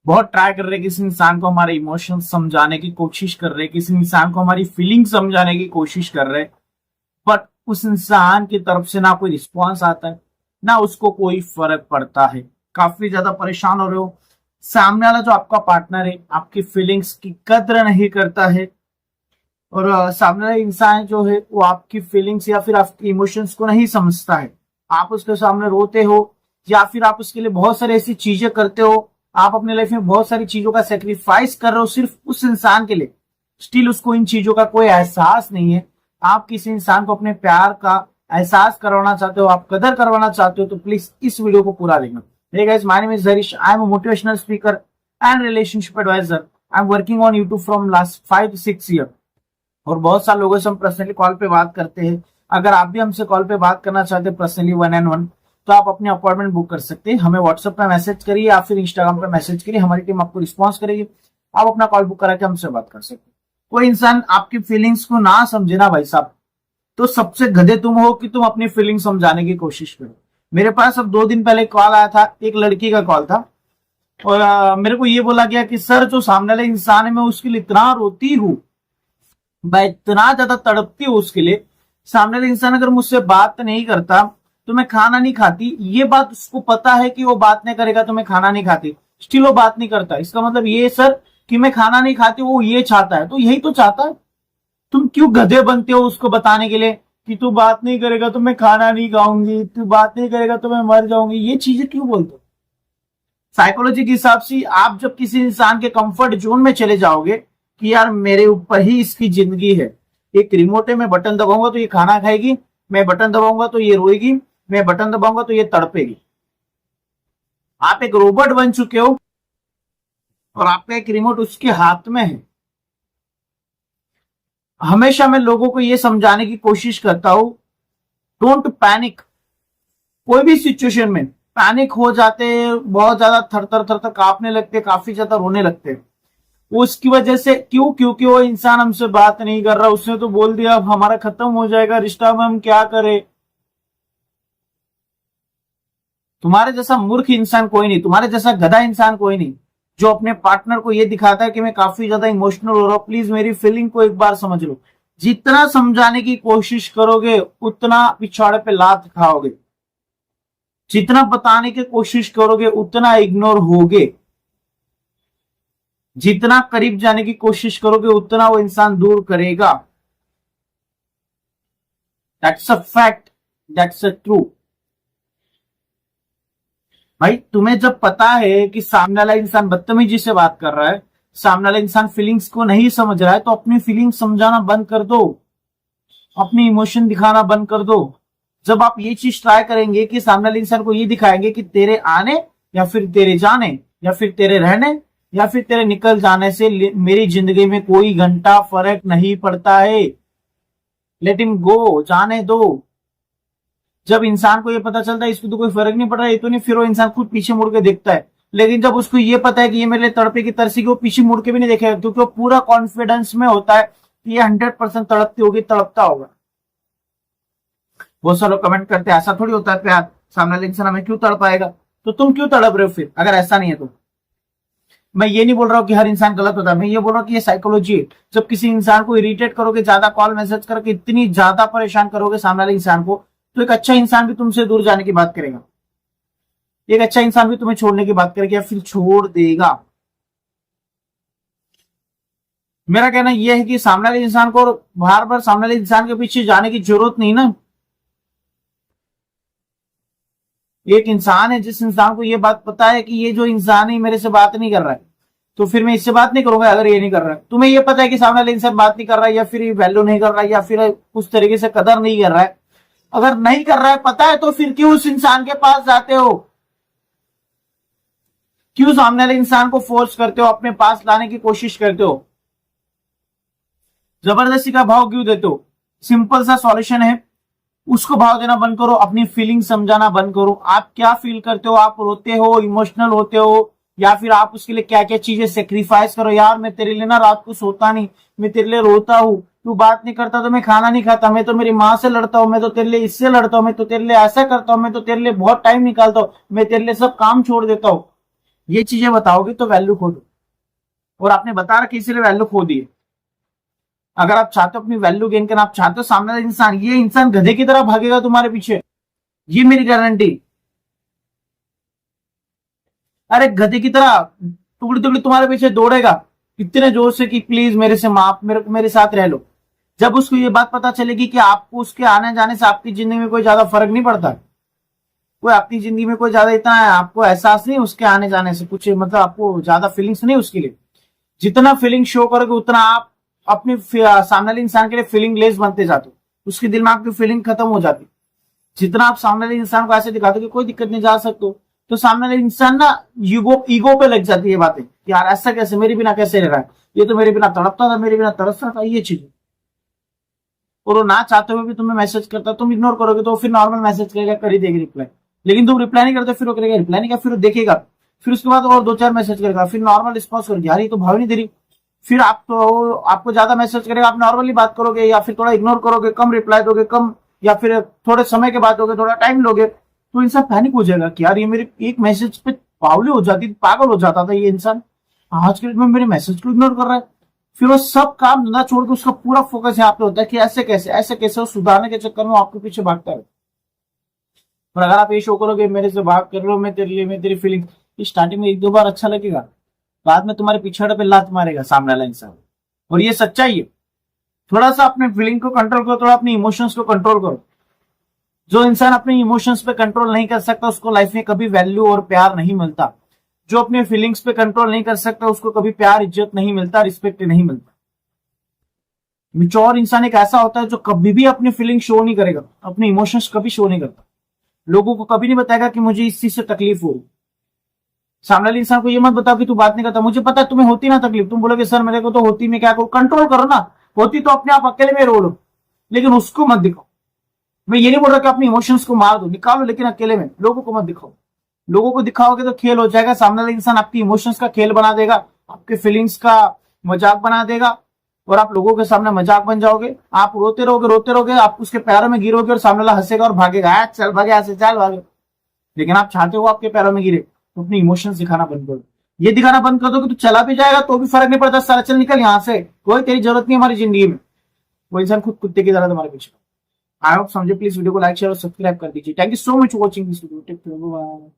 बहुत ट्राई कर रहे हैं किसी इंसान को हमारे इमोशंस समझाने की कोशिश कर रहे हैं, किसी इंसान को हमारी फीलिंग समझाने की कोशिश कर रहे हैं, बट उस इंसान की तरफ से ना कोई रिस्पॉन्स आता है, ना उसको कोई फर्क पड़ता है। काफी ज्यादा परेशान हो रहे हो। सामने वाला जो आपका पार्टनर है आपकी फीलिंग्स की कद्र नहीं करता है, और सामने वाला इंसान जो है वो आपकी फीलिंग्स या फिर आपकी इमोशंस को नहीं समझता है। आप उसके सामने रोते हो या फिर आप उसके लिए बहुत सारी ऐसी चीजें करते हो, आप अपने लाइफ में बहुत सारी चीजों का सेक्रीफाइस कर रहे हो सिर्फ उस इंसान के लिए, स्टिल उसको इन चीजों का कोई एहसास नहीं है। आप किसी इंसान को अपने प्यार का एहसास करवाना चाहते हो, आप कदर करवाना चाहते हो, तो प्लीज इस वीडियो को पूरा देखना। Hey guys, my name is Harish. I am a motivational speaker and relationship advisor. I am working on YouTube from last 5 to 6 years. और बहुत सारे लोगों से हम पर्सनली कॉल पे बात करते हैं। अगर आप भी हमसे कॉल पे बात करना चाहते हैं पर्सनली 1-on-1, तो आप अपनी अपॉइंटमेंट बुक कर सकते हैं। हमें व्हाट्सएप पे मैसेज करिए या फिर इंस्टाग्राम पे मैसेज करिए, हमारी टीम आपको रिस्पॉन्स करेगी। आप अपना कॉल बुक करा के हमसे बात कर सकते हैं। कोई इंसान आपकी फीलिंग्स को ना समझे ना भाई साहब, तो सबसे गधे तुम हो कि तुम अपनी फीलिंग समझाने की कोशिश करो। मेरे पास अब 2 दिन पहले कॉल आया था, एक लड़की का कॉल था, और मेरे को ये बोला गया कि सर जो सामने वाले इंसान है मैं उसके लिए इतना रोती हूँ, मैं इतना ज्यादा तड़पती हूँ उसके लिए। सामने वाले इंसान अगर मुझसे बात नहीं करता तो मैं खाना नहीं खाती। ये बात उसको पता है कि वो बात नहीं करेगा तो मैं खाना नहीं खाती, स्टिल वो बात नहीं करता। इसका मतलब ये सर कि मैं खाना नहीं खाती, वो ये चाहता है। तो यही तो चाहता है। तुम क्यों गधे बनते हो उसको बताने के लिए कि तू बात नहीं करेगा तो मैं खाना नहीं खाऊंगी, तू बात नहीं करेगा तो मैं मर जाऊंगी। ये चीजें क्यों बोलते हो? साइकोलॉजी के हिसाब से आप जब किसी इंसान के कंफर्ट जोन में चले जाओगे कि यार मेरे ऊपर ही इसकी जिंदगी है, एक रिमोट है, मैं बटन दबाऊंगा तो ये खाना खाएगी, मैं बटन दबाऊंगा तो ये रोएगी, मैं बटन दबाऊंगा तो ये तड़पेगी। आप एक रोबोट बन चुके हो और आपका एक रिमोट उसके हाथ में है। हमेशा मैं लोगों को यह समझाने की कोशिश करता हूं, डोंट पैनिक। कोई भी सिचुएशन में पैनिक हो जाते, बहुत ज्यादा थर थर थर थर कांपने लगते, काफी ज्यादा रोने लगते। उसकी वजह से क्यों? क्योंकि वो इंसान हमसे बात नहीं कर रहा, उसने तो बोल दिया अब हमारा खत्म हो जाएगा रिश्ता, में हम क्या करें। तुम्हारे जैसा मूर्ख इंसान कोई नहीं, तुम्हारे जैसा गधा इंसान कोई नहीं जो अपने पार्टनर को ये दिखाता है कि मैं काफी ज्यादा इमोशनल हो रहा हूं, प्लीज मेरी फीलिंग को एक बार समझ लो। जितना समझाने की कोशिश करोगे उतना पिछाड़े पे लात खाओगे, जितना बताने की कोशिश करोगे उतना इग्नोर होगे, जितना करीब जाने की कोशिश करोगे उतना वो इंसान दूर करेगा। That's a fact, that's a true. भाई तुम्हें जब पता है कि सामने वाला इंसान बदतमीजी से बात कर रहा है, सामने वाला इंसान फीलिंग्स को नहीं समझ रहा है, तो अपनी फीलिंग्स समझाना बंद कर दो, अपनी इमोशन दिखाना बंद कर दो। जब आप ये चीज ट्राई करेंगे कि सामने वाले इंसान को ये दिखाएंगे कि तेरे आने या फिर तेरे जाने या फिर तेरे रहने या फिर तेरे निकल जाने से मेरी जिंदगी में कोई घंटा फर्क नहीं पड़ता है, लेट हिम गो, जाने दो। जब इंसान को ये पता चलता है इसको तो कोई फर्क नहीं पड़ रहा है, ये तो नहीं, फिर वो इंसान खुद पीछे मुड़ के देखता है। लेकिन जब उसको ये पता है कि ये मेरे लिए तड़पे की तरसी, वो पीछे मुड़ के भी नहीं देखेगा, क्योंकि वो पूरा कॉन्फिडेंस में होता है कि ये 100% तड़पती होगी, तड़पता होगा। बहुत सारे लोग कमेंट करते हैं ऐसा थोड़ी होता है प्यार, सामने वाले इंसान हमें क्यों तड़पाएगा। तो तुम क्यों तड़प रहे हो फिर, अगर ऐसा नहीं है तो? मैं ये नहीं बोल रहा हूँ कि हर इंसान गलत होता है, मैं ये बोल रहा हूँ कि ये साइकोलॉजी है। जब किसी इंसान को इरिटेट करोगे, ज्यादा कॉल मैसेज करके इतनी ज्यादा परेशान करोगे सामने वाले इंसान को, तो एक अच्छा इंसान भी तुमसे दूर जाने की बात करेगा, एक अच्छा इंसान भी तुम्हें छोड़ने की बात करेगा या फिर छोड़ देगा। मेरा कहना यह है कि सामने वाले इंसान को बार बार सामने वाले इंसान के पीछे जाने की जरूरत नहीं ना। एक इंसान है, जिस इंसान को यह बात पता है कि ये जो इंसान है मेरे से बात नहीं कर रहा है, तो फिर मैं इससे बात नहीं करूंगा। अगर ये नहीं कर रहा है, तुम्हें यह पता है कि सामने वाले इंसान बात नहीं कर रहा है या फिर वैल्यू नहीं कर रहा है या फिर उस तरीके से कदर नहीं कर रहा है, अगर नहीं कर रहा है पता है, तो फिर क्यों उस इंसान के पास जाते हो? क्यों सामने वाले इंसान को फोर्स करते हो, अपने पास लाने की कोशिश करते हो, जबरदस्ती का भाव क्यों देते हो? सिंपल सा सॉल्यूशन है, उसको भाव देना बंद करो, अपनी फीलिंग समझाना बंद करो। आप क्या फील करते हो, आप रोते हो, इमोशनल होते हो, या फिर आप उसके लिए क्या क्या चीजें सेक्रीफाइस करो। यार मैं तेरे लिए ना रात को सोता नहीं, मैं तेरे लिए रोता हूँ, तू बात नहीं करता तो मैं खाना नहीं खाता, मैं तो मेरी माँ से लड़ता हूँ, मैं तो तेरे लिए इससे लड़ता हूँ, मैं तो तेरे लिए ऐसा करता हूँ, मैं तो तेरे लिए बहुत टाइम निकालता हूँ, मैं तेरे लिए सब काम छोड़ देता हूँ। ये चीजें बताओगे तो वैल्यू खो दो। और आपने बता रखा इसीलिए वैल्यू खो दी है। अगर आप चाहते हो अपनी वैल्यू गेन करना, आप चाहते हो सामने वाला इंसान, ये इंसान गधे की तरह भागेगा तुम्हारे पीछे, ये मेरी गारंटी। अरे गधे की तरह टुकड़ी टुकड़ी तुम्हारे पीछे दौड़ेगा इतने जोर से कि प्लीज मेरे से माफ, मेरे साथ रह लो। जब उसको ये बात पता चलेगी कि आपको उसके आने जाने से आपकी जिंदगी में कोई ज्यादा फर्क नहीं पड़ता, कोई आपकी जिंदगी में कोई ज्यादा इतना है, आपको एहसास नहीं उसके आने जाने से कुछ, मतलब आपको ज्यादा फीलिंग्स नहीं उसके लिए, जितना फीलिंग शो करोगे उतना आप अपने सामने वाले इंसान के लिए फीलिंग लेस बनते जाते हो, उसके दिल में आपकी फीलिंग खत्म हो जाती। जितना आप सामने वाले इंसान को ऐसे दिखाते हो कि कोई दिक्कत नहीं, जा सकते हो, तो सामने वाले इंसान ना ईगो पे लग जाती है बातें कि यार ऐसा कैसे, मेरे बिना कैसे रह रहा है, ये तो मेरे बिना तड़पता था, मेरे बिना तरसता था, ये चीज। और वो ना चाहते हुए भी तुम्हें मैसेज करता, तुम इग्नोर करोगे तो फिर नॉर्मल मैसेज करेगा, कर ही देगी रिप्लाई। लेकिन तुम रिप्लाई नहीं करते, फिर वो करेगा रिप्लाई नहीं किया, फिर वो देखेगा, फिर उसके बाद और 2-4 मैसेज करेगा, फिर नॉर्मल रिस्पॉन्स करेगा, यार ये तो भाव नहीं दे रही, फिर आप तो आपको ज्यादा मैसेज करेगा, आप नॉर्मली बात करोगे या फिर थोड़ा इग्नोर करोगे, कम रिप्लाई दोगे, कम, या फिर थोड़े समय के बाद दोगे, थोड़ा टाइम लोगे, तो इंसान पैनिक हो जाएगा कि यार ये मेरे एक मैसेज पे पावली हो जाती, पागल हो जाता था ये इंसान, आज के डेट में मेरे मैसेज को इग्नोर कर रहा है। फिर वो सब काम धंधा छोड़ के उसका पूरा फोकस यहाँ पे होता है कि ऐसे कैसे वो सुधारने के चक्कर में आपके पीछे भागता है। और अगर आप ये शो करोगे मेरे से भाग कर लो, मैं तेरे लिए, मैं तेरी फीलिंग, स्टार्टिंग में 1-2 बार अच्छा लगेगा, बाद में तुम्हारे पीछे पे लात मारेगा सामने वाला इंसान। और ये सच्चाई है। थोड़ा सा अपने फीलिंग को कंट्रोल करो, थोड़ा अपनी इमोशंस को कंट्रोल करो। जो इंसान अपने इमोशंस पे कंट्रोल नहीं कर सकता उसको लाइफ में कभी वैल्यू और प्यार नहीं मिलता। जो अपने फीलिंग्स पे कंट्रोल नहीं कर सकता उसको कभी प्यार, इज्जत नहीं मिलता, रिस्पेक्ट नहीं मिलता। मैच्योर इंसान एक ऐसा होता है जो कभी भी अपनी फीलिंग शो नहीं करेगा, अपने इमोशंस कभी शो नहीं करता, लोगों को कभी नहीं बताएगा कि मुझे इस चीज से तकलीफ हो। सामने वाले इंसान को ये मत बताओ कि तू बात नहीं करता, मुझे पता है तुम्हें होती ना तकलीफ, तुम बोलोगे सर मेरे को तो होती, मैं क्या करूं, कंट्रोल करो ना, होती तो अपने आप अकेले में रो लो, लेकिन उसको मत दिखाओ। मैं ये नहीं बोल रहा कि अपने इमोशंस को मार दो, निकालो, लेकिन अकेले में, लोगों को मत दिखाओ। लोगों को दिखाओगे तो खेल हो जाएगा, सामने वाला इंसान आपकी इमोशंस का खेल बना देगा, आपके फीलिंग्स का मजाक बना देगा, और आप लोगों के सामने मजाक बन जाओगे। आप रोते रहोगे, आप उसके पैरों में गिरोगे और सामने वाला हंसेगा और भागेगा, चल भागे ऐसे, चल भागे। लेकिन आप चाहते हो आपके पैरों में गिरे, तो अपनी इमोशंस दिखाना बंद करो। ये दिखाना बंद कर दो कि तू चला भी जाएगा तो भी फर्क नहीं पड़ता, सारा चल निकल यहाँ से, कोई तेरी जरूरत नहीं हमारी जिंदगी में। वो इंसान खुद कुत्ते की तरह तुम्हारे पीछे। आई होप समझे, प्लीज वीडियो को लाइक शेयर और सब्सक्राइब कर दीजिए। Thank you so much for watching this video. Take care, bye.